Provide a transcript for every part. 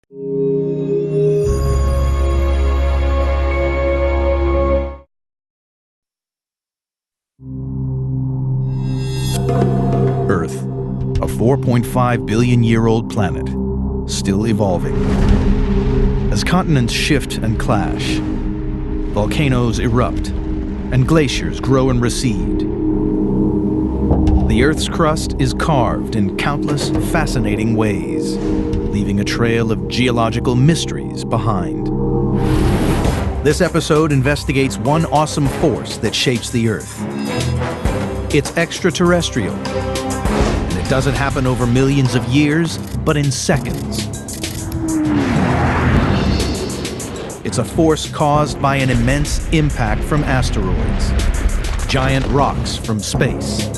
Earth, a 4.5 billion-year-old planet, still evolving. As continents shift and clash, volcanoes erupt, and glaciers grow and recede. The Earth's crust is carved in countless fascinating ways, leaving a trail of geological mysteries behind. This episode investigates one awesome force that shapes the Earth. It's extraterrestrial, and it doesn't happen over millions of years, but in seconds. It's a force caused by an immense impact from asteroids, giant rocks from space.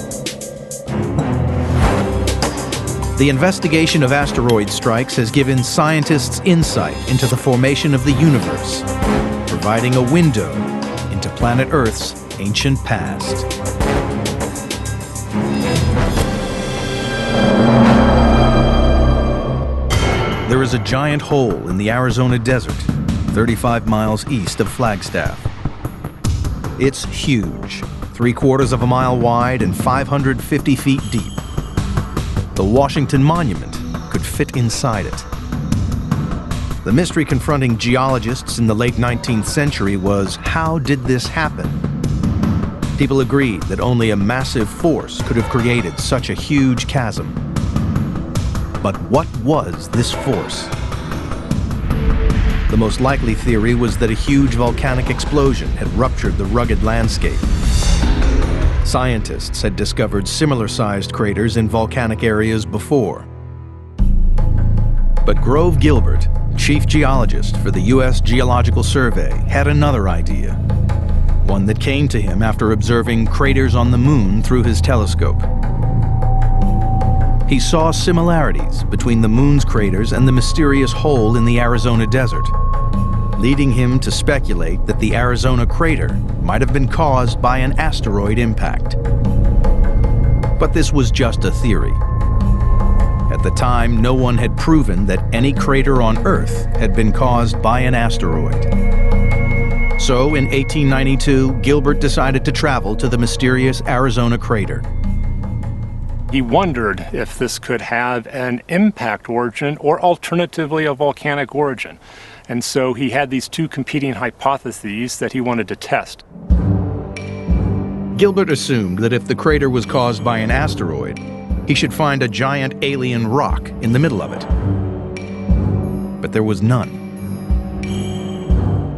The investigation of asteroid strikes has given scientists insight into the formation of the universe, providing a window into planet Earth's ancient past. There is a giant hole in the Arizona desert, 35 miles east of Flagstaff. It's huge, 3/4 of a mile wide and 550 feet deep. The Washington Monument could fit inside it. The mystery confronting geologists in the late 19th century was, how did this happen? People agreed that only a massive force could have created such a huge chasm. But what was this force? The most likely theory was that a huge volcanic explosion had ruptured the rugged landscape. Scientists had discovered similar-sized craters in volcanic areas before. But Grove Gilbert, chief geologist for the U.S. Geological Survey, had another idea, one that came to him after observing craters on the moon through his telescope. He saw similarities between the moon's craters and the mysterious hole in the Arizona desert, leading him to speculate that the Arizona crater might have been caused by an asteroid impact. But this was just a theory. At the time, no one had proven that any crater on Earth had been caused by an asteroid. So in 1892, Gilbert decided to travel to the mysterious Arizona crater. He wondered if this could have an impact origin or alternatively a volcanic origin. And so he had these two competing hypotheses that he wanted to test. Gilbert assumed that if the crater was caused by an asteroid, he should find a giant alien rock in the middle of it. But there was none.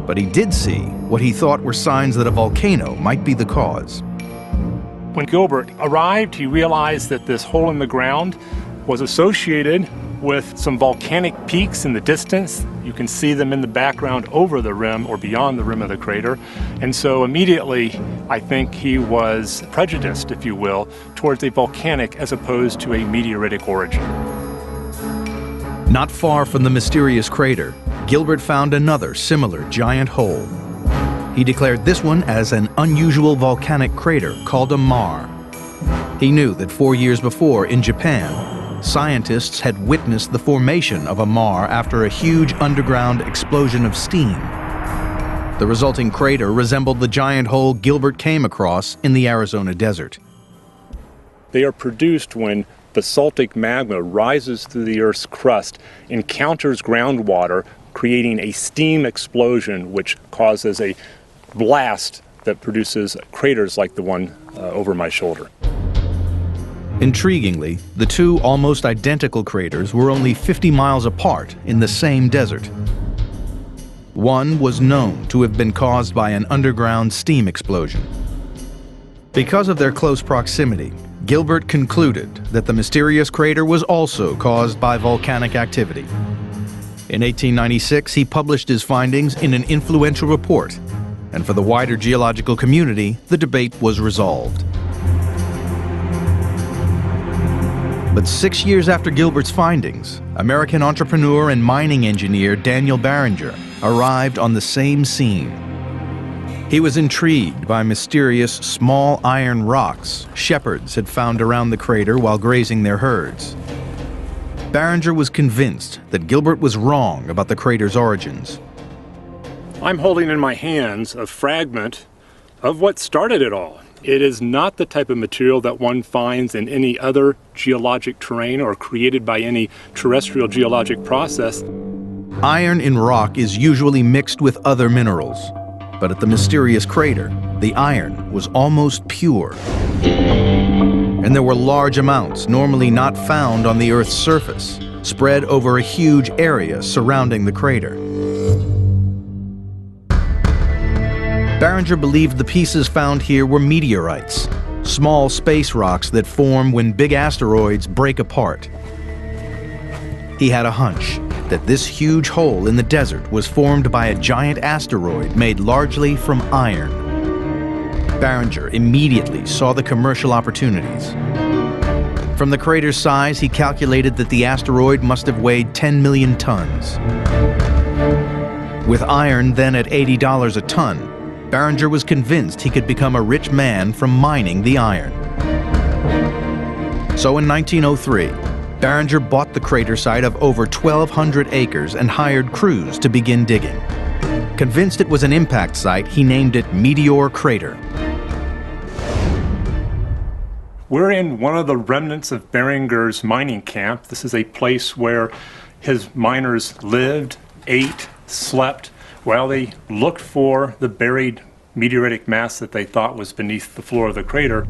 But he did see what he thought were signs that a volcano might be the cause. When Gilbert arrived, he realized that this hole in the ground was associated with some volcanic peaks in the distance. You can see them in the background over the rim or beyond the rim of the crater. And so immediately, I think he was prejudiced, if you will, towards a volcanic as opposed to a meteoritic origin. Not far from the mysterious crater, Gilbert found another similar giant hole. He declared this one as an unusual volcanic crater called a maar. He knew that 4 years before in Japan, scientists had witnessed the formation of a maar after a huge underground explosion of steam. The resulting crater resembled the giant hole Gilbert came across in the Arizona desert. They are produced when basaltic magma rises through the Earth's crust, encounters groundwater, creating a steam explosion which causes a blast that produces craters like the one over my shoulder. Intriguingly, the two almost identical craters were only 50 miles apart in the same desert. One was known to have been caused by an underground steam explosion. Because of their close proximity, Gilbert concluded that the mysterious crater was also caused by volcanic activity. In 1896, he published his findings in an influential report, and for the wider geological community, the debate was resolved. But 6 years after Gilbert's findings, American entrepreneur and mining engineer Daniel Barringer arrived on the same scene. He was intrigued by mysterious small iron rocks shepherds had found around the crater while grazing their herds. Barringer was convinced that Gilbert was wrong about the crater's origins. I'm holding in my hands a fragment of what started it all. It is not the type of material that one finds in any other geologic terrain or created by any terrestrial geologic process. Iron in rock is usually mixed with other minerals, but at the mysterious crater, the iron was almost pure. And there were large amounts normally not found on the Earth's surface, spread over a huge area surrounding the crater. Barringer believed the pieces found here were meteorites, small space rocks that form when big asteroids break apart. He had a hunch that this huge hole in the desert was formed by a giant asteroid made largely from iron. Barringer immediately saw the commercial opportunities. From the crater's size, he calculated that the asteroid must have weighed 10 million tons. With iron then at $80 a ton, Barringer was convinced he could become a rich man from mining the iron. So in 1903, Barringer bought the crater site of over 1,200 acres and hired crews to begin digging. Convinced it was an impact site, he named it Meteor Crater. We're in one of the remnants of Barringer's mining camp. This is a place where his miners lived, ate, slept, while they looked for the buried meteoritic mass that they thought was beneath the floor of the crater.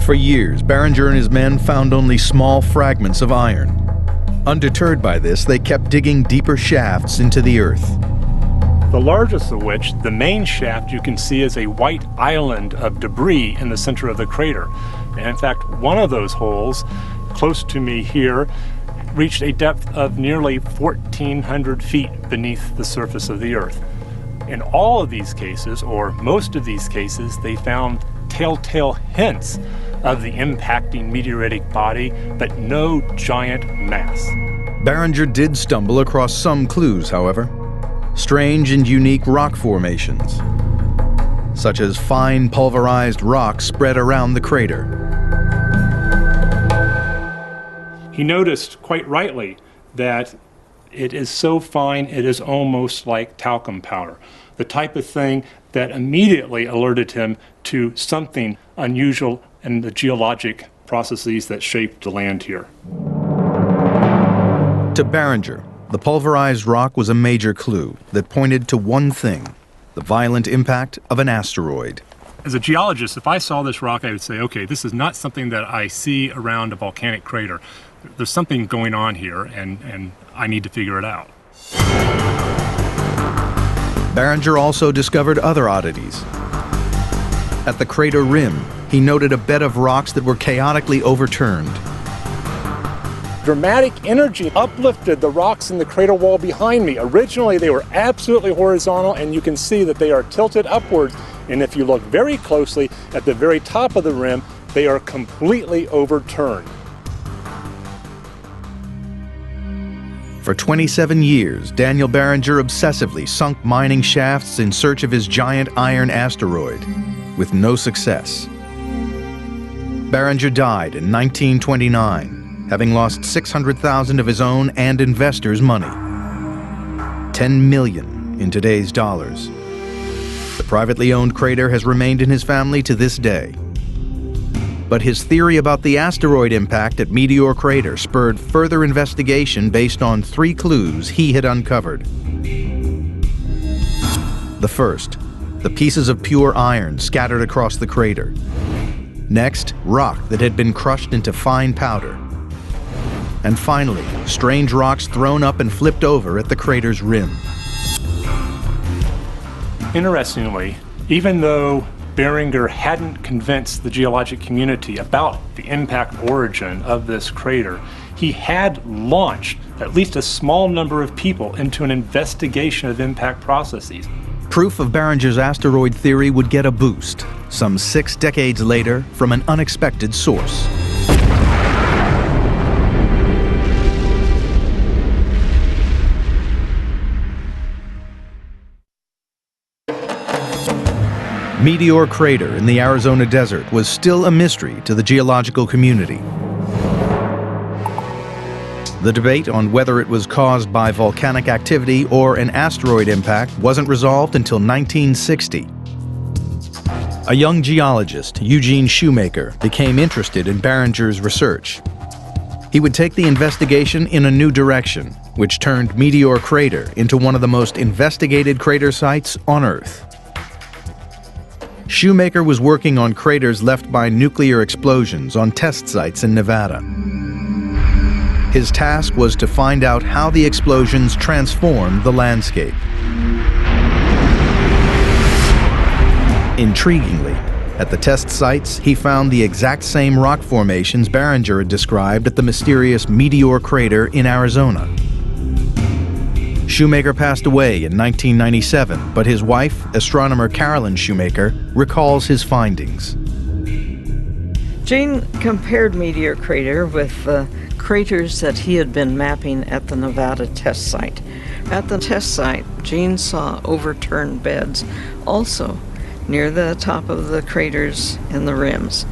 For years, Barringer and his men found only small fragments of iron. Undeterred by this, they kept digging deeper shafts into the earth. The largest of which, the main shaft, you can see is a white island of debris in the center of the crater. And in fact, one of those holes, close to me here, reached a depth of nearly 1,400 feet beneath the surface of the Earth. In all of these cases, or most of these cases, they found telltale hints of the impacting meteoritic body, but no giant mass. Barringer did stumble across some clues, however. Strange and unique rock formations, such as fine pulverized rocks spread around the crater. He noticed, quite rightly, that it is so fine it is almost like talcum powder, the type of thing that immediately alerted him to something unusual in the geologic processes that shaped the land here. To Barringer, the pulverized rock was a major clue that pointed to one thing: the violent impact of an asteroid. As a geologist, if I saw this rock, I would say, okay, this is not something that I see around a volcanic crater. There's something going on here, and I need to figure it out. Barringer also discovered other oddities. At the crater rim, he noted a bed of rocks that were chaotically overturned. Dramatic energy uplifted the rocks in the crater wall behind me. Originally, they were absolutely horizontal, and you can see that they are tilted upwards. And if you look very closely at the very top of the rim, they are completely overturned. For 27 years, Daniel Barringer obsessively sunk mining shafts in search of his giant iron asteroid, with no success. Barringer died in 1929, having lost $600,000 of his own and investors' money. $10 million in today's dollars. The privately owned crater has remained in his family to this day. But his theory about the asteroid impact at Meteor Crater spurred further investigation based on 3 clues he had uncovered. The first, the pieces of pure iron scattered across the crater. Next, rock that had been crushed into fine powder. And finally, strange rocks thrown up and flipped over at the crater's rim. Interestingly, even though Barringer hadn't convinced the geologic community about the impact origin of this crater, he had launched at least a small number of people into an investigation of impact processes. Proof of Barringer's asteroid theory would get a boost, some 6 decades later, from an unexpected source. Meteor Crater in the Arizona desert was still a mystery to the geological community. The debate on whether it was caused by volcanic activity or an asteroid impact wasn't resolved until 1960. A young geologist, Eugene Shoemaker, became interested in Barringer's research. He would take the investigation in a new direction, which turned Meteor Crater into one of the most investigated crater sites on Earth. Shoemaker was working on craters left by nuclear explosions on test sites in Nevada. His task was to find out how the explosions transformed the landscape. Intriguingly, at the test sites, he found the exact same rock formations Barringer had described at the mysterious Meteor Crater in Arizona. Shoemaker passed away in 1997, but his wife, astronomer Carolyn Shoemaker, recalls his findings. Gene compared Meteor Crater with the craters that he had been mapping at the Nevada test site. At the test site, Gene saw overturned beds also near the top of the craters and the rims.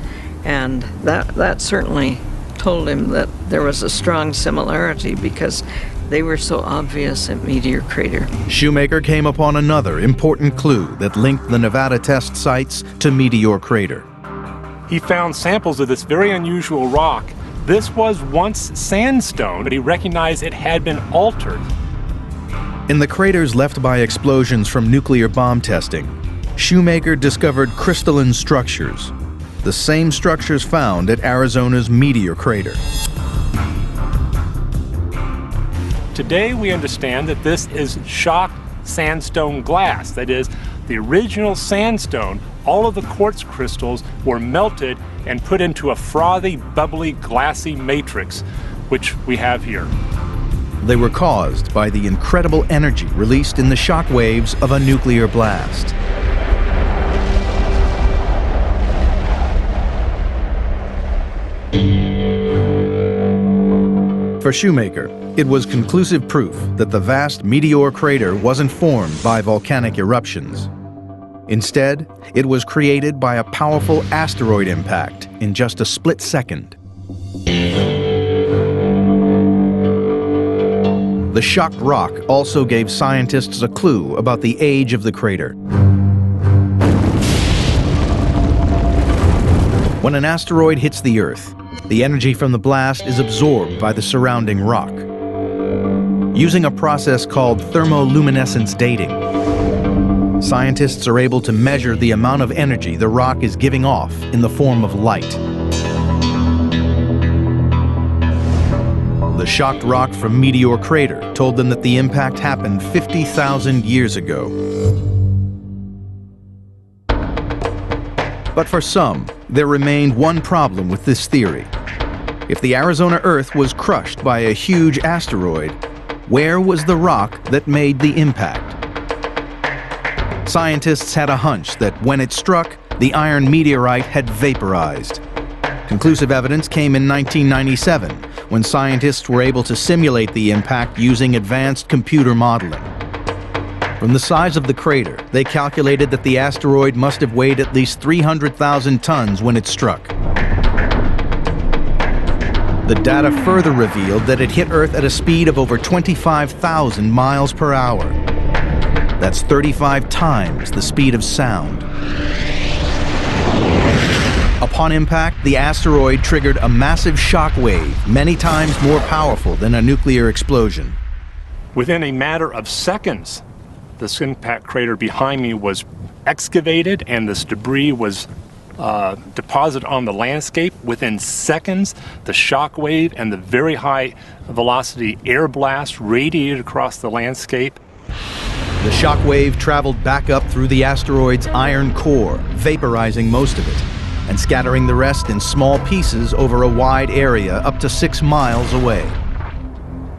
And that certainly told him that there was a strong similarity because they were so obvious at Meteor Crater. Shoemaker came upon another important clue that linked the Nevada test sites to Meteor Crater. He found samples of this very unusual rock. This was once sandstone, but he recognized it had been altered. In the craters left by explosions from nuclear bomb testing, Shoemaker discovered crystalline structures, the same structures found at Arizona's Meteor Crater. Today we understand that this is shocked sandstone glass. That is, the original sandstone, all of the quartz crystals were melted and put into a frothy, bubbly, glassy matrix, which we have here. They were caused by the incredible energy released in the shock waves of a nuclear blast. For Shoemaker, it was conclusive proof that the vast Meteor Crater wasn't formed by volcanic eruptions. Instead, it was created by a powerful asteroid impact in just a split second. The shocked rock also gave scientists a clue about the age of the crater. When an asteroid hits the Earth, the energy from the blast is absorbed by the surrounding rock. Using a process called thermoluminescence dating, scientists are able to measure the amount of energy the rock is giving off in the form of light. The shocked rock from Meteor Crater told them that the impact happened 50,000 years ago. But for some, there remained one problem with this theory. If the Arizona Earth was crushed by a huge asteroid, where was the rock that made the impact? Scientists had a hunch that when it struck, the iron meteorite had vaporized. Conclusive evidence came in 1997, when scientists were able to simulate the impact using advanced computer modeling. From the size of the crater, they calculated that the asteroid must have weighed at least 300,000 tons when it struck. The data further revealed that it hit Earth at a speed of over 25,000 miles per hour. That's 35 times the speed of sound. Upon impact, the asteroid triggered a massive shock wave, many times more powerful than a nuclear explosion. Within a matter of seconds, this impact crater behind me was excavated and this debris was deposited on the landscape. Within seconds, the shock wave and the very high velocity air blast radiated across the landscape. The shock wave traveled back up through the asteroid's iron core, vaporizing most of it, and scattering the rest in small pieces over a wide area up to 6 miles away.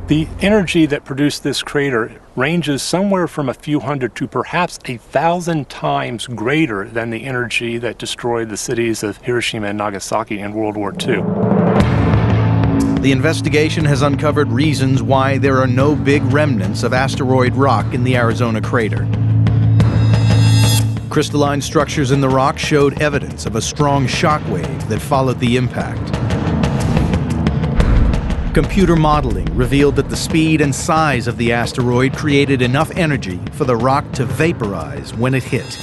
The energy that produced this crater ranges somewhere from a few hundred to perhaps 1,000 times greater than the energy that destroyed the cities of Hiroshima and Nagasaki in World War II. The investigation has uncovered reasons why there are no big remnants of asteroid rock in the Arizona crater. Crystalline structures in the rock showed evidence of a strong shock wave that followed the impact. Computer modeling revealed that the speed and size of the asteroid created enough energy for the rock to vaporize when it hit.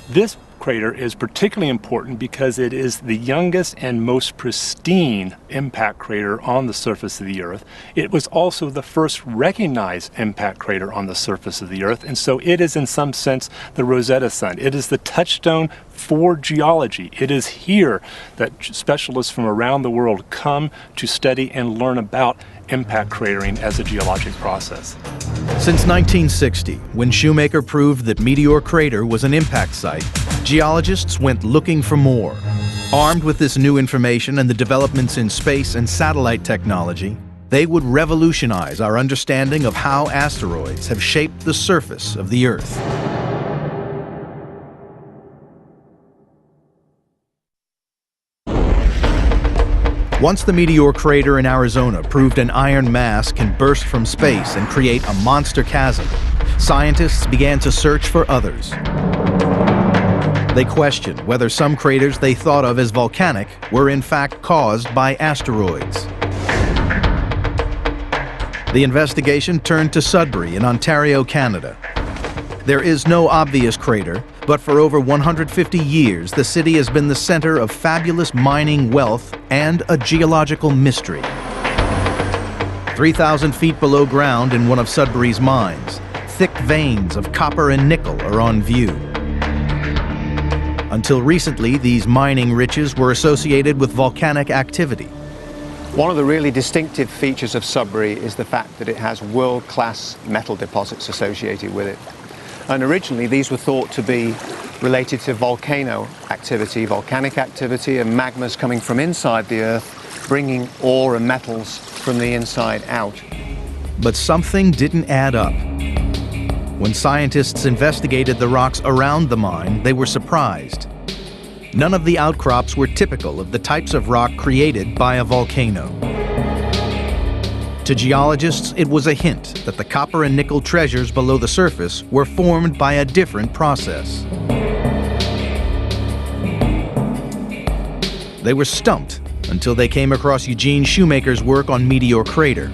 This crater is particularly important because it is the youngest and most pristine impact crater on the surface of the Earth. It was also the first recognized impact crater on the surface of the Earth, and so it is in some sense the Rosetta Stone. It is the touchstone for geology. It is here that specialists from around the world come to study and learn about impact cratering as a geologic process. Since 1960, when Shoemaker proved that Meteor Crater was an impact site, geologists went looking for more. Armed with this new information and the developments in space and satellite technology, they would revolutionize our understanding of how asteroids have shaped the surface of the Earth. Once the Meteor Crater in Arizona proved an iron mass can burst from space and create a monster chasm, scientists began to search for others. They questioned whether some craters they thought of as volcanic were in fact caused by asteroids. The investigation turned to Sudbury in Ontario, Canada. There is no obvious crater, but for over 150 years, the city has been the center of fabulous mining wealth and a geological mystery. 3,000 feet below ground in one of Sudbury's mines, thick veins of copper and nickel are on view. Until recently, these mining riches were associated with volcanic activity. One of the really distinctive features of Sudbury is the fact that it has world-class metal deposits associated with it. And originally these were thought to be related to volcano activity, volcanic activity, and magmas coming from inside the Earth, bringing ore and metals from the inside out. But something didn't add up. When scientists investigated the rocks around the mine, they were surprised. None of the outcrops were typical of the types of rock created by a volcano. To geologists, it was a hint that the copper and nickel treasures below the surface were formed by a different process. They were stumped until they came across Eugene Shoemaker's work on Meteor Crater.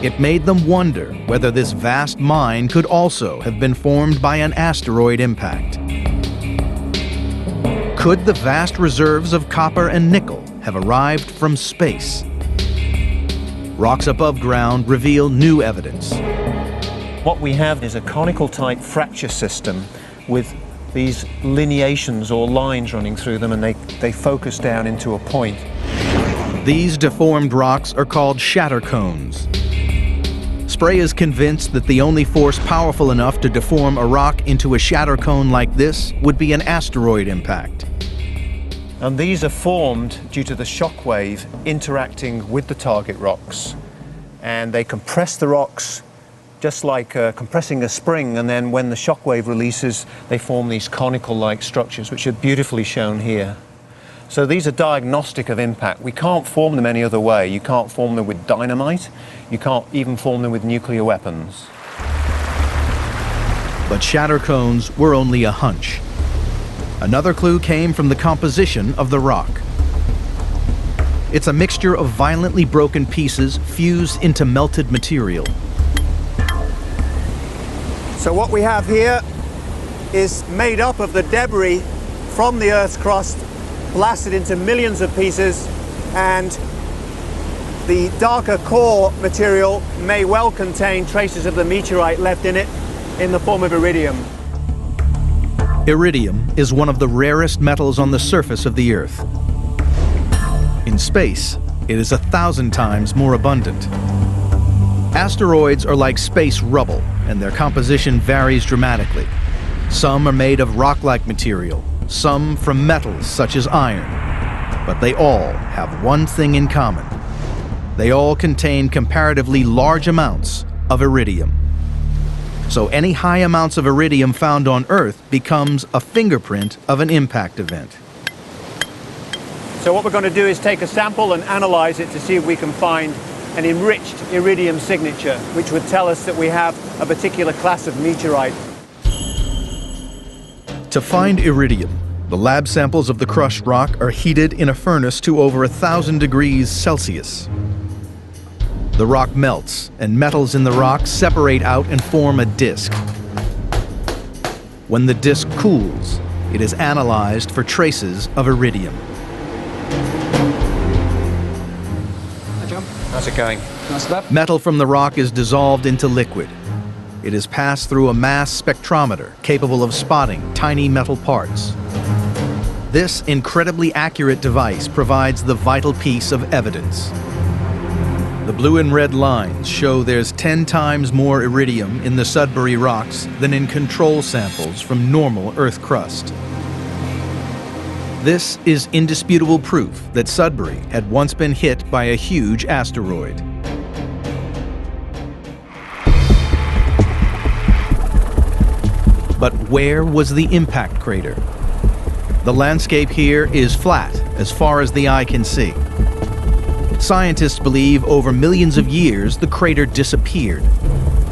It made them wonder whether this vast mine could also have been formed by an asteroid impact. Could the vast reserves of copper and nickel have arrived from space? Rocks above ground reveal new evidence. What we have is a conical type fracture system with these lineations or lines running through them, and they focus down into a point. These deformed rocks are called shatter cones. Spray is convinced that the only force powerful enough to deform a rock into a shatter cone like this would be an asteroid impact. And these are formed due to the shock wave interacting with the target rocks. And they compress the rocks just like compressing a spring, and then when the shock wave releases, they form these conical-like structures, which are beautifully shown here. So these are diagnostic of impact. We can't form them any other way. You can't form them with dynamite. You can't even form them with nuclear weapons. But shatter cones were only a hunch. Another clue came from the composition of the rock. It's a mixture of violently broken pieces fused into melted material. So what we have here is made up of the debris from the Earth's crust, blasted into millions of pieces, and the darker core material may well contain traces of the meteorite left in it in the form of iridium. Iridium is one of the rarest metals on the surface of the Earth. In space, it is 1,000 times more abundant. Asteroids are like space rubble, and their composition varies dramatically. Some are made of rock-like material, some from metals such as iron. But they all have one thing in common. They all contain comparatively large amounts of iridium. So any high amounts of iridium found on Earth becomes a fingerprint of an impact event. So what we're going to do is take a sample and analyze it to see if we can find an enriched iridium signature, which would tell us that we have a particular class of meteorite. To find iridium, the lab samples of the crushed rock are heated in a furnace to over 1,000 degrees Celsius. The rock melts, and metals in the rock separate out and form a disk. When the disk cools, it is analyzed for traces of iridium. How's it going? Metal from the rock is dissolved into liquid. It is passed through a mass spectrometer capable of spotting tiny metal parts. This incredibly accurate device provides the vital piece of evidence. The blue and red lines show there's 10 times more iridium in the Sudbury rocks than in control samples from normal Earth crust. This is indisputable proof that Sudbury had once been hit by a huge asteroid. But where was the impact crater? The landscape here is flat as far as the eye can see. Scientists believe over millions of years the crater disappeared.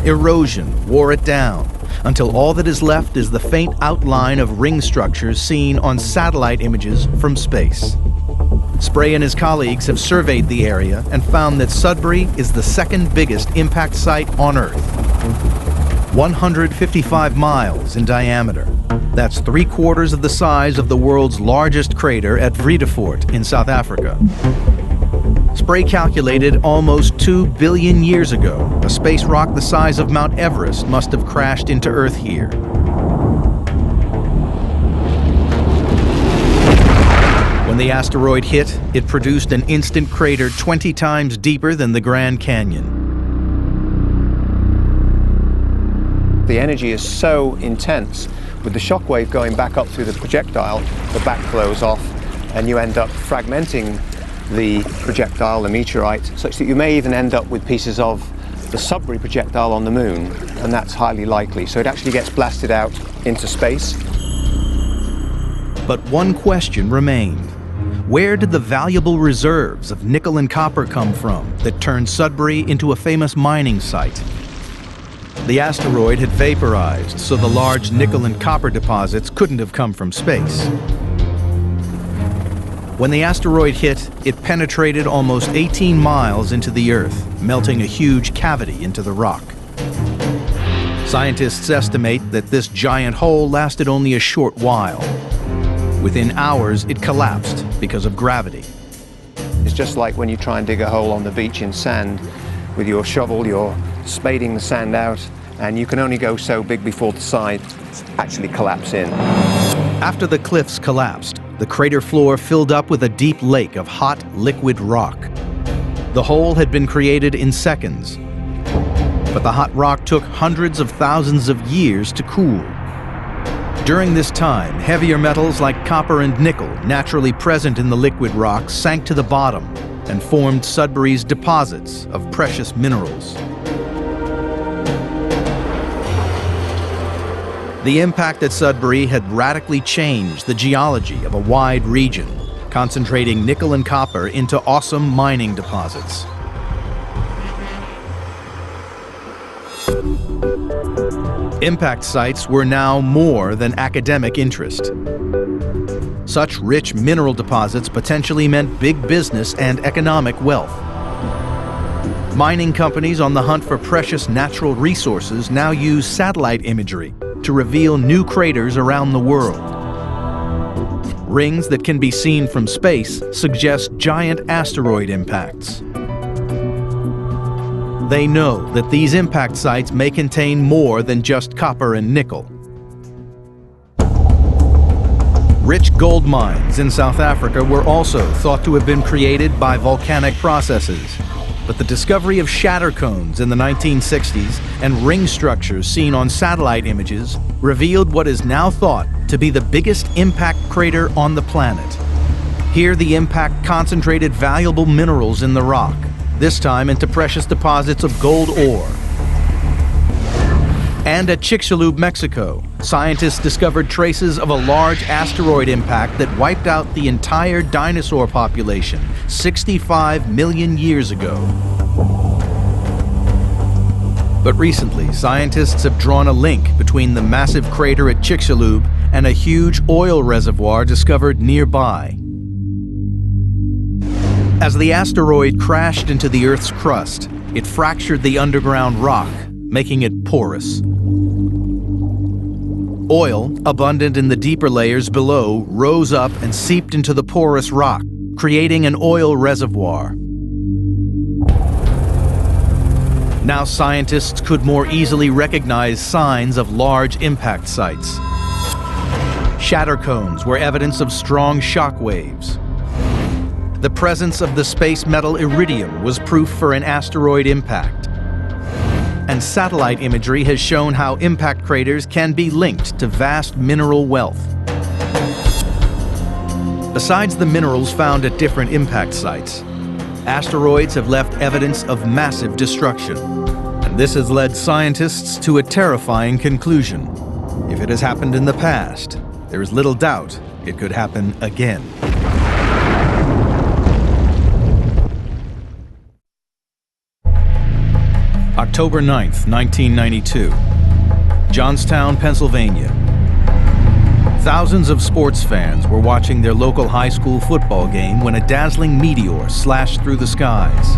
Erosion wore it down until all that is left is the faint outline of ring structures seen on satellite images from space. Spray and his colleagues have surveyed the area and found that Sudbury is the second biggest impact site on Earth. 155 miles in diameter. That's 3/4 of the size of the world's largest crater at Vredefort in South Africa. Spray calculated almost 2 billion years ago, a space rock the size of Mount Everest must have crashed into Earth here. When the asteroid hit, it produced an instant crater 20 times deeper than the Grand Canyon. The energy is so intense, with the shockwave going back up through the projectile, the back blows off, and you end up fragmenting the projectile, the meteorite, such that you may even end up with pieces of the Sudbury projectile on the moon, and that's highly likely. So it actually gets blasted out into space. But one question remained. Where did the valuable reserves of nickel and copper come from that turned Sudbury into a famous mining site? The asteroid had vaporized, so the large nickel and copper deposits couldn't have come from space. When the asteroid hit, it penetrated almost 18 miles into the Earth, melting a huge cavity into the rock. Scientists estimate that this giant hole lasted only a short while. Within hours, it collapsed because of gravity. It's just like when you try and dig a hole on the beach in sand. With your shovel, you're spading the sand out, and you can only go so big before the sides actually collapse in. After the cliffs collapsed, the crater floor filled up with a deep lake of hot, liquid rock. The hole had been created in seconds, but the hot rock took hundreds of thousands of years to cool. During this time, heavier metals like copper and nickel, naturally present in the liquid rock, sank to the bottom and formed Sudbury's deposits of precious minerals. The impact at Sudbury had radically changed the geology of a wide region, concentrating nickel and copper into awesome mining deposits. Impact sites were now more than academic interest. Such rich mineral deposits potentially meant big business and economic wealth. Mining companies on the hunt for precious natural resources now use satellite imagery to reveal new craters around the world. Rings that can be seen from space suggest giant asteroid impacts. They know that these impact sites may contain more than just copper and nickel. Rich gold mines in South Africa were also thought to have been created by volcanic processes. But the discovery of shatter cones in the 1960s and ring structures seen on satellite images revealed what is now thought to be the biggest impact crater on the planet. Here, the impact concentrated valuable minerals in the rock, this time into precious deposits of gold ore. And at Chicxulub, Mexico, scientists discovered traces of a large asteroid impact that wiped out the entire dinosaur population 65 million years ago. But recently, scientists have drawn a link between the massive crater at Chicxulub and a huge oil reservoir discovered nearby. As the asteroid crashed into the Earth's crust, It fractured the underground rock, making it porous. Oil, abundant in the deeper layers below, rose up and seeped into the porous rock, creating an oil reservoir. Now scientists could more easily recognize signs of large impact sites. Shatter cones were evidence of strong shock waves. The presence of the space metal iridium was proof for an asteroid impact. And satellite imagery has shown how impact craters can be linked to vast mineral wealth. Besides the minerals found at different impact sites, asteroids have left evidence of massive destruction. And this has led scientists to a terrifying conclusion. If it has happened in the past, there is little doubt it could happen again. October 9th, 1992, Johnstown, Pennsylvania. Thousands of sports fans were watching their local high school football game when a dazzling meteor slashed through the skies.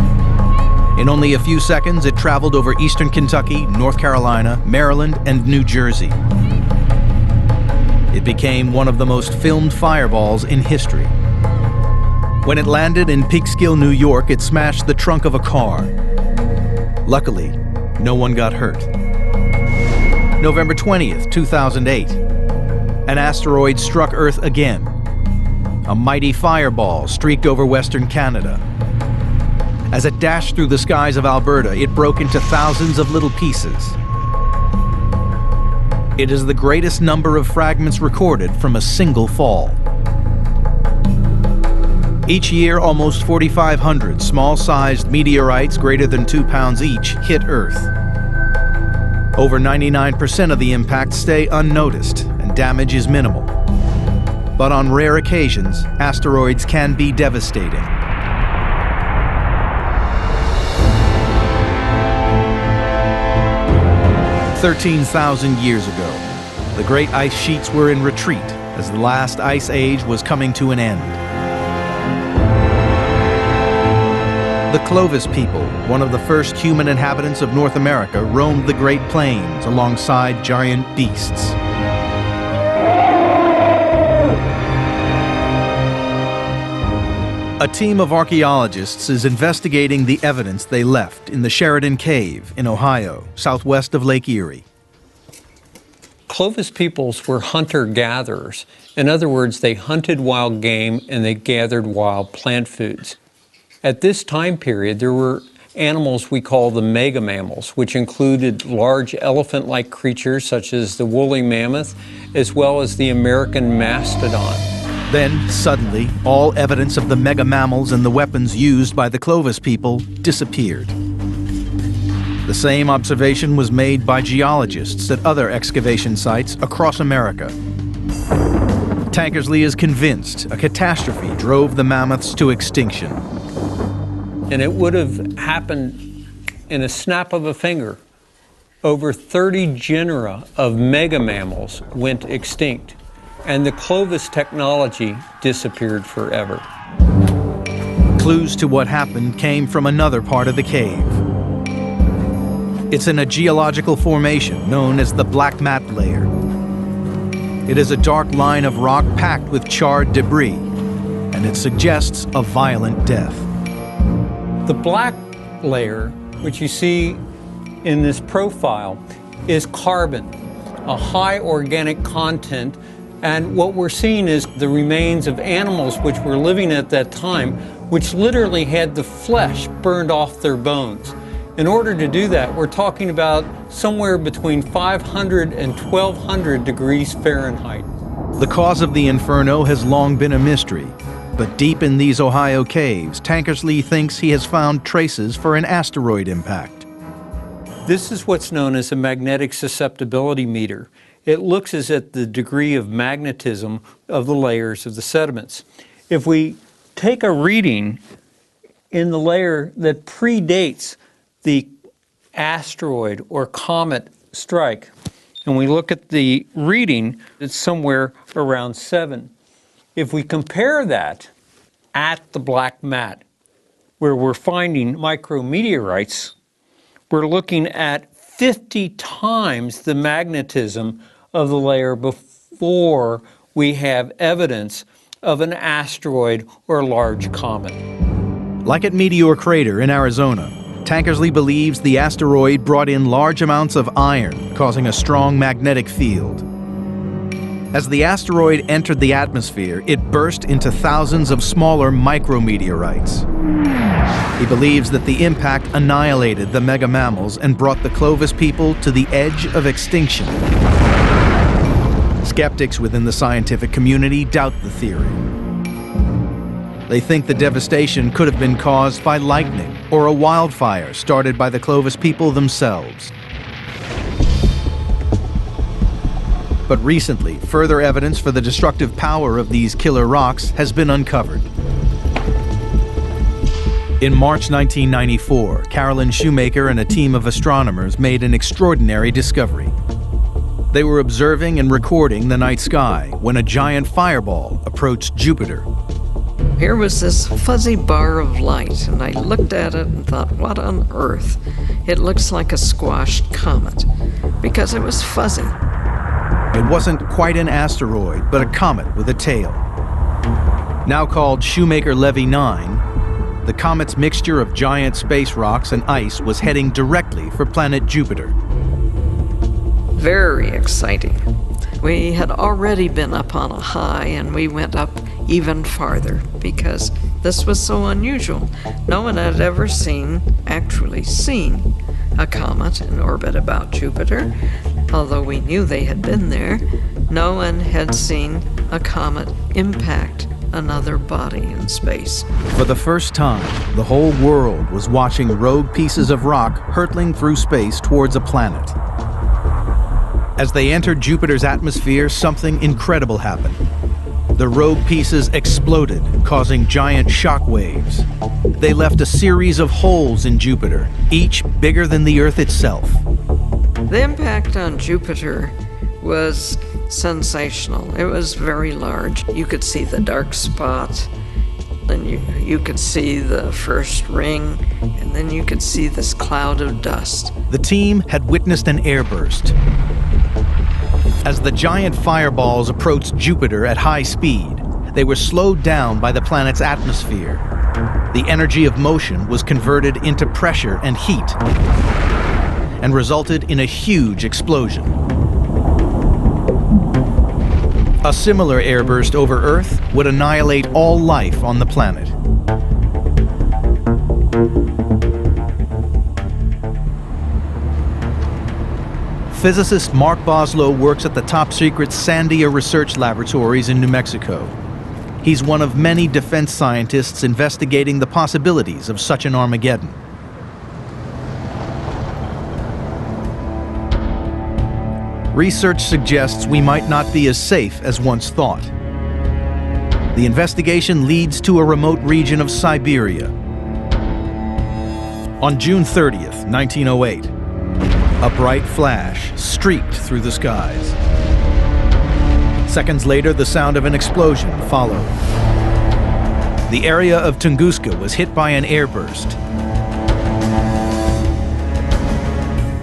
In only a few seconds, it traveled over eastern Kentucky, North Carolina, Maryland, and New Jersey. It became one of the most filmed fireballs in history. When it landed in Peekskill, New York, it smashed the trunk of a car. Luckily, no one got hurt. November 20th, 2008. An asteroid struck Earth again. A mighty fireball streaked over Western Canada. As it dashed through the skies of Alberta, it broke into thousands of little pieces. It is the greatest number of fragments recorded from a single fall. Each year, almost 4,500 small-sized meteorites greater than 2 pounds each hit Earth. Over 99% of the impacts stay unnoticed, and damage is minimal. But on rare occasions, asteroids can be devastating. "13,000 years ago, the great ice sheets were in retreat as the last ice age was coming to an end. The Clovis people, one of the first human inhabitants of North America, roamed the Great Plains alongside giant beasts. A team of archaeologists is investigating the evidence they left in the Sheridan Cave in Ohio, southwest of Lake Erie. Clovis peoples were hunter-gatherers. In other words, they hunted wild game and they gathered wild plant foods. At this time period, there were animals we call the mega mammals, which included large elephant-like creatures such as the woolly mammoth, as well as the American mastodon. Then, suddenly, all evidence of the mega mammals and the weapons used by the Clovis people disappeared. The same observation was made by geologists at other excavation sites across America. Tankersley is convinced a catastrophe drove the mammoths to extinction. And it would have happened in a snap of a finger. Over 30 genera of mega mammals went extinct, and the Clovis technology disappeared forever. Clues to what happened came from another part of the cave. It's in a geological formation known as the Black Mat Layer. It is a dark line of rock packed with charred debris, and it suggests a violent death. The black layer, which you see in this profile, is carbon, a high organic content, and what we're seeing is the remains of animals which were living at that time, which literally had the flesh burned off their bones. In order to do that, we're talking about somewhere between 500 and 1,200 degrees Fahrenheit. The cause of the inferno has long been a mystery. But deep in these Ohio caves, Tankersley thinks he has found traces for an asteroid impact. This is what's known as a magnetic susceptibility meter. It looks at the degree of magnetism of the layers of the sediments. If we take a reading in the layer that predates the asteroid or comet strike, and we look at the reading, it's somewhere around 7. If we compare that at the Black Mat, where we're finding micrometeorites we're looking at 50 times the magnetism of the layer before we have evidence of an asteroid or large comet. Like at Meteor Crater in Arizona, Tankersley believes the asteroid brought in large amounts of iron, causing a strong magnetic field. As the asteroid entered the atmosphere, it burst into thousands of smaller micrometeorites. He believes that the impact annihilated the mega-mammals and brought the Clovis people to the edge of extinction. Skeptics within the scientific community doubt the theory. They think the devastation could have been caused by lightning or a wildfire started by the Clovis people themselves. But recently, further evidence for the destructive power of these killer rocks has been uncovered. In March 1994, Carolyn Shoemaker and a team of astronomers made an extraordinary discovery. They were observing and recording the night sky when a giant fireball approached Jupiter. Here was this fuzzy bar of light, and I looked at it and thought, what on earth? It looks like a squashed comet, because it was fuzzy. It wasn't quite an asteroid, but a comet with a tail. Now called Shoemaker-Levy 9, the comet's mixture of giant space rocks and ice was heading directly for planet Jupiter. Very exciting. We had already been up on a high, and we went up even farther because this was so unusual. No one had ever actually seen a comet in orbit about Jupiter. Although we knew they had been there, no one had seen a comet impact another body in space. For the first time, the whole world was watching rogue pieces of rock hurtling through space towards a planet. As they entered Jupiter's atmosphere, something incredible happened. The rogue pieces exploded, causing giant shock waves. They left a series of holes in Jupiter, each bigger than the Earth itself. The impact on Jupiter was sensational. It was very large. You could see the dark spot, and you could see the first ring, and then you could see this cloud of dust. The team had witnessed an airburst. As the giant fireballs approached Jupiter at high speed, they were slowed down by the planet's atmosphere. The energy of motion was converted into pressure and heat, and resulted in a huge explosion. A similar airburst over Earth would annihilate all life on the planet. Physicist Mark Boslow works at the top-secret Sandia Research Laboratories in New Mexico. He's one of many defense scientists investigating the possibilities of such an Armageddon. Research suggests we might not be as safe as once thought. The investigation leads to a remote region of Siberia. On June 30th, 1908, a bright flash streaked through the skies. Seconds later, the sound of an explosion followed. The area of Tunguska was hit by an airburst.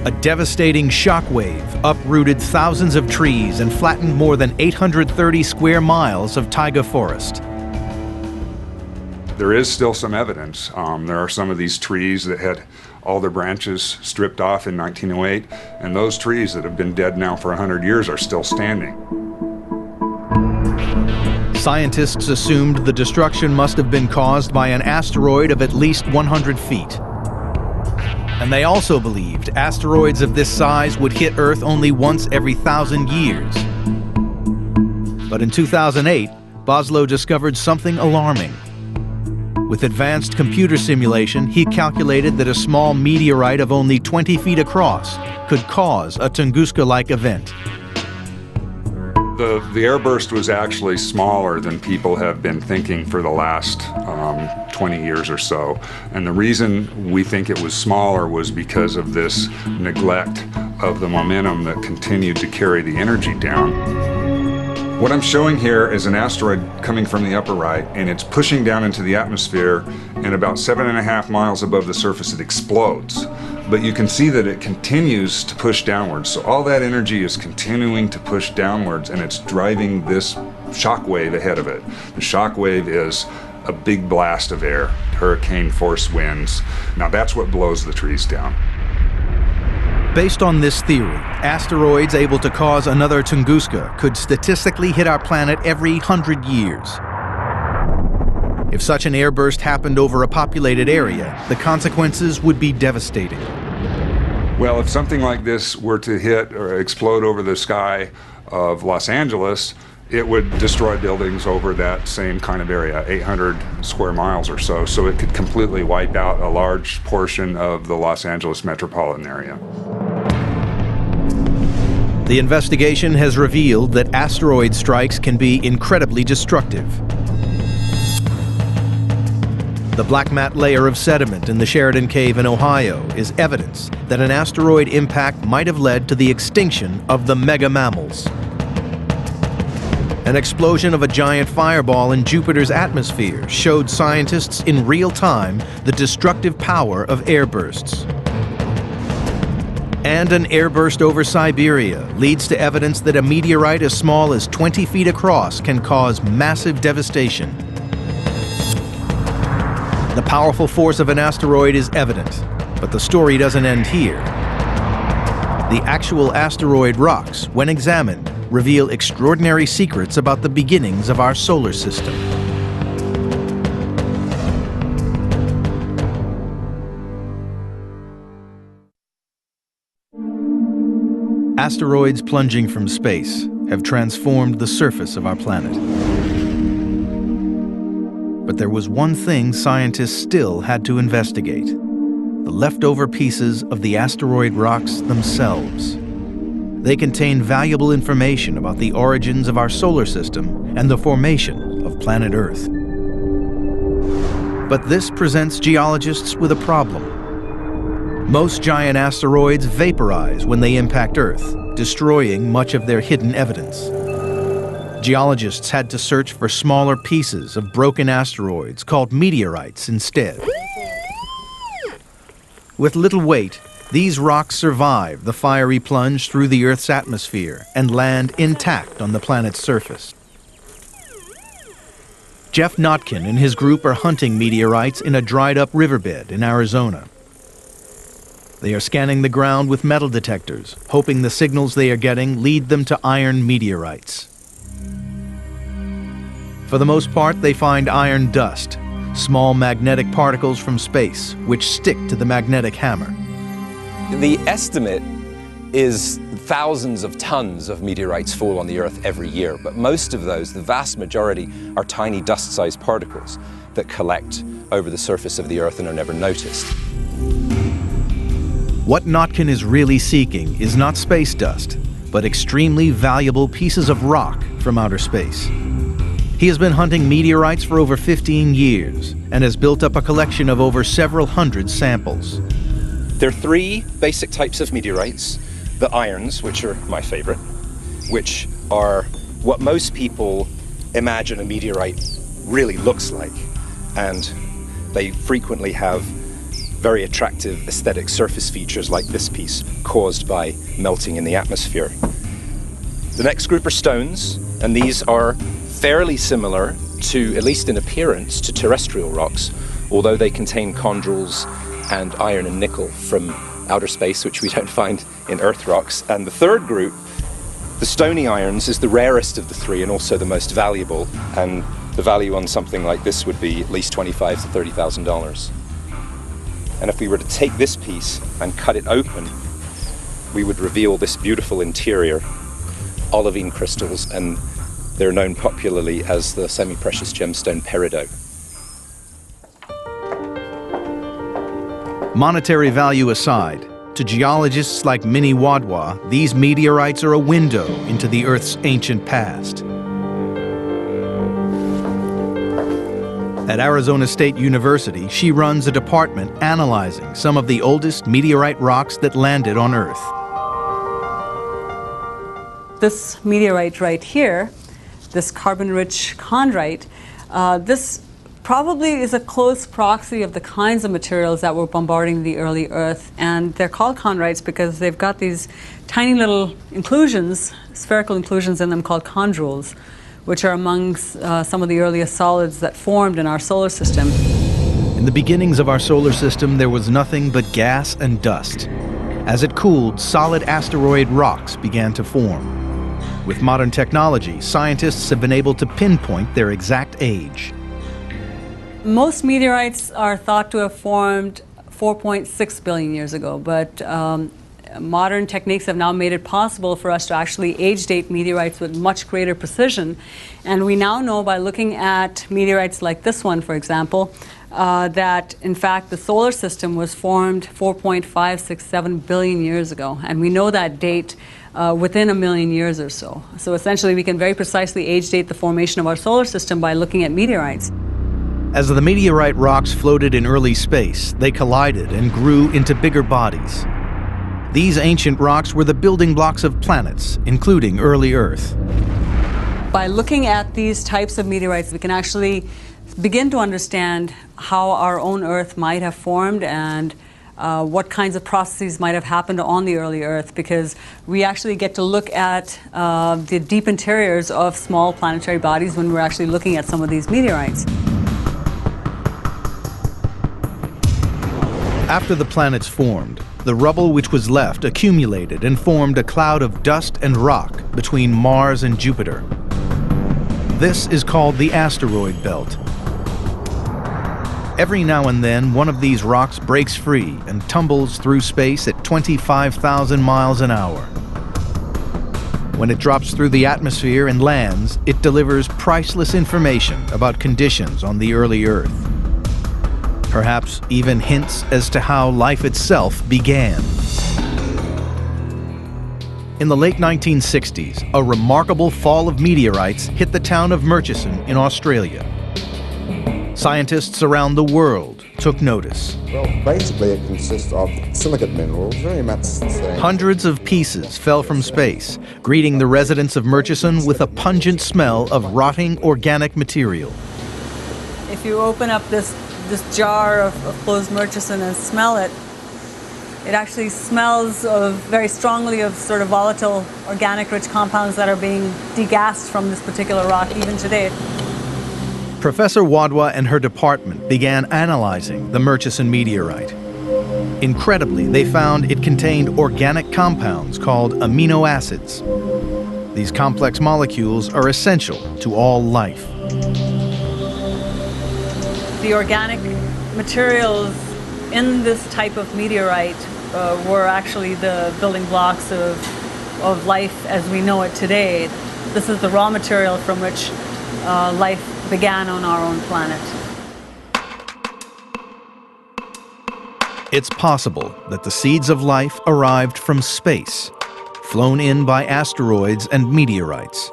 A devastating shockwave uprooted thousands of trees and flattened more than 830 square miles of taiga forest. There is still some evidence. There are some of these trees that had all their branches stripped off in 1908, and those trees that have been dead now for 100 years are still standing. Scientists assumed the destruction must have been caused by an asteroid of at least 100 feet. And they also believed asteroids of this size would hit Earth only once every 1,000 years. But in 2008, Boslow discovered something alarming. With advanced computer simulation, he calculated that a small meteorite of only 20 feet across could cause a Tunguska-like event. The airburst was actually smaller than people have been thinking for the last 20 years or so. And the reason we think it was smaller was because of this neglect of the momentum that continued to carry the energy down. What I'm showing here is an asteroid coming from the upper right, and it's pushing down into the atmosphere, and about 7.5 miles above the surface it explodes. but you can see that it continues to push downwards. So all that energy is continuing to push downwards, and it's driving this shock wave ahead of it. The shock wave is a big blast of air, hurricane force winds. Now that's what blows the trees down. Based on this theory, asteroids able to cause another Tunguska could statistically hit our planet every 100 years. If such an airburst happened over a populated area, the consequences would be devastating. Well, if something like this were to hit or explode over the sky of Los Angeles, it would destroy buildings over that same kind of area, 800 square miles or so. So it could completely wipe out a large portion of the Los Angeles metropolitan area. The investigation has revealed that asteroid strikes can be incredibly destructive. The black mat layer of sediment in the Sheridan Cave in Ohio is evidence that an asteroid impact might have led to the extinction of the mega mammals. An explosion of a giant fireball in Jupiter's atmosphere showed scientists in real time the destructive power of airbursts. And an airburst over Siberia leads to evidence that a meteorite as small as 20 feet across can cause massive devastation. The powerful force of an asteroid is evident, but the story doesn't end here. The actual asteroid rocks, when examined, reveal extraordinary secrets about the beginnings of our solar system. Asteroids plunging from space have transformed the surface of our planet. But there was one thing scientists still had to investigate: the leftover pieces of the asteroid rocks themselves. They contain valuable information about the origins of our solar system and the formation of planet Earth. But this presents geologists with a problem. Most giant asteroids vaporize when they impact Earth, destroying much of their hidden evidence. Geologists had to search for smaller pieces of broken asteroids called meteorites instead. With little weight, these rocks survive the fiery plunge through the Earth's atmosphere and land intact on the planet's surface. Jeff Notkin and his group are hunting meteorites in a dried-up riverbed in Arizona. They are scanning the ground with metal detectors, hoping the signals they are getting lead them to iron meteorites. For the most part, they find iron dust, small magnetic particles from space, which stick to the magnetic hammer. The estimate is thousands of tons of meteorites fall on the Earth every year, but most of those, the vast majority, are tiny dust-sized particles that collect over the surface of the Earth and are never noticed. What Notkin is really seeking is not space dust, but extremely valuable pieces of rock from outer space. He has been hunting meteorites for over 15 years and has built up a collection of over several hundred samples. There are three basic types of meteorites: the irons, which are my favorite, which are what most people imagine a meteorite really looks like, and they frequently have very attractive aesthetic surface features like this piece caused by melting in the atmosphere. The next group are stones, and these are fairly similar to, at least in appearance, to terrestrial rocks, although they contain chondrules and iron and nickel from outer space, which we don't find in Earth rocks. And the third group, the stony irons, is the rarest of the three and also the most valuable, and the value on something like this would be at least $25,000 to $30,000. And if we were to take this piece and cut it open, we would reveal this beautiful interior, olivine crystals, and they're known popularly as the semi-precious gemstone peridot. Monetary value aside, to geologists like Minnie Wadwa, these meteorites are a window into the Earth's ancient past. At Arizona State University, she runs a department analyzing some of the oldest meteorite rocks that landed on Earth. This meteorite right here, this carbon-rich chondrite, this probably is a close proxy of the kinds of materials that were bombarding the early Earth. And they're called chondrites because they've got these tiny little inclusions, spherical inclusions in them called chondrules, which are amongst some of the earliest solids that formed in our solar system. In the beginnings of our solar system, there was nothing but gas and dust. As it cooled, solid asteroid rocks began to form. With modern technology, scientists have been able to pinpoint their exact age. Most meteorites are thought to have formed 4.6 billion years ago, but modern techniques have now made it possible for us to actually age date meteorites with much greater precision. And we now know by looking at meteorites like this one, for example, that in fact the solar system was formed 4.567 billion years ago. And we know that date within 1 million years or so. So essentially we can very precisely age date the formation of our solar system by looking at meteorites. As the meteorite rocks floated in early space, they collided and grew into bigger bodies. These ancient rocks were the building blocks of planets, including early Earth. By looking at these types of meteorites, we can actually begin to understand how our own Earth might have formed and what kinds of processes might have happened on the early Earth, because we actually get to look at the deep interiors of small planetary bodies when we're actually looking at some of these meteorites. After the planets formed, the rubble which was left accumulated and formed a cloud of dust and rock between Mars and Jupiter. This is called the asteroid belt. Every now and then, one of these rocks breaks free and tumbles through space at 25,000 miles an hour. When it drops through the atmosphere and lands, it delivers priceless information about conditions on the early Earth. Perhaps even hints as to how life itself began. In the late 1960s, a remarkable fall of meteorites hit the town of Murchison in Australia. Scientists around the world took notice. Well, basically it consists of silicate minerals, very much the same. Hundreds of pieces fell from space, greeting the residents of Murchison with a pungent smell of rotting organic material. If you open up this jar of closed Murchison and smell it, it actually smells very strongly of sort of volatile organic rich compounds that are being degassed from this particular rock even today. Professor Wadhwa and her department began analyzing the Murchison meteorite. Incredibly, they found it contained organic compounds called amino acids. These complex molecules are essential to all life. The organic materials in this type of meteorite were actually the building blocks of life as we know it today. This is the raw material from which life began on our own planet. It's possible that the seeds of life arrived from space, flown in by asteroids and meteorites.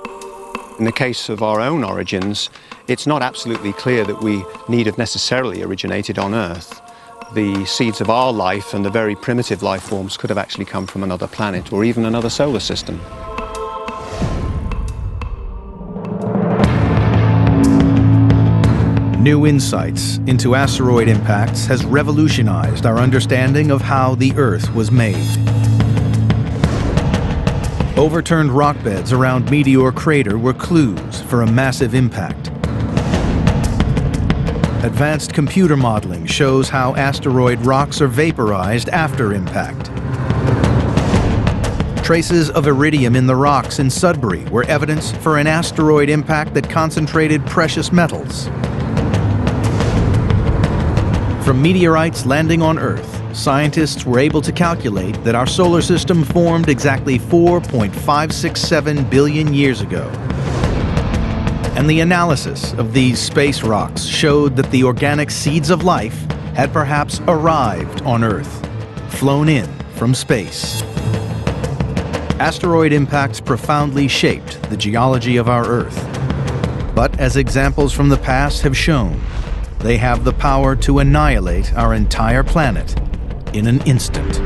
In the case of our own origins, it's not absolutely clear that we need have necessarily originated on Earth. The seeds of our life and the very primitive life forms could have actually come from another planet or even another solar system. New insights into asteroid impacts has revolutionized our understanding of how the Earth was made. Overturned rock beds around Meteor Crater were clues for a massive impact. Advanced computer modeling shows how asteroid rocks are vaporized after impact. Traces of iridium in the rocks in Sudbury were evidence for an asteroid impact that concentrated precious metals. From meteorites landing on Earth, scientists were able to calculate that our solar system formed exactly 4.567 billion years ago. And the analysis of these space rocks showed that the organic seeds of life had perhaps arrived on Earth, flown in from space. Asteroid impacts profoundly shaped the geology of our Earth. But as examples from the past have shown, they have the power to annihilate our entire planet in an instant.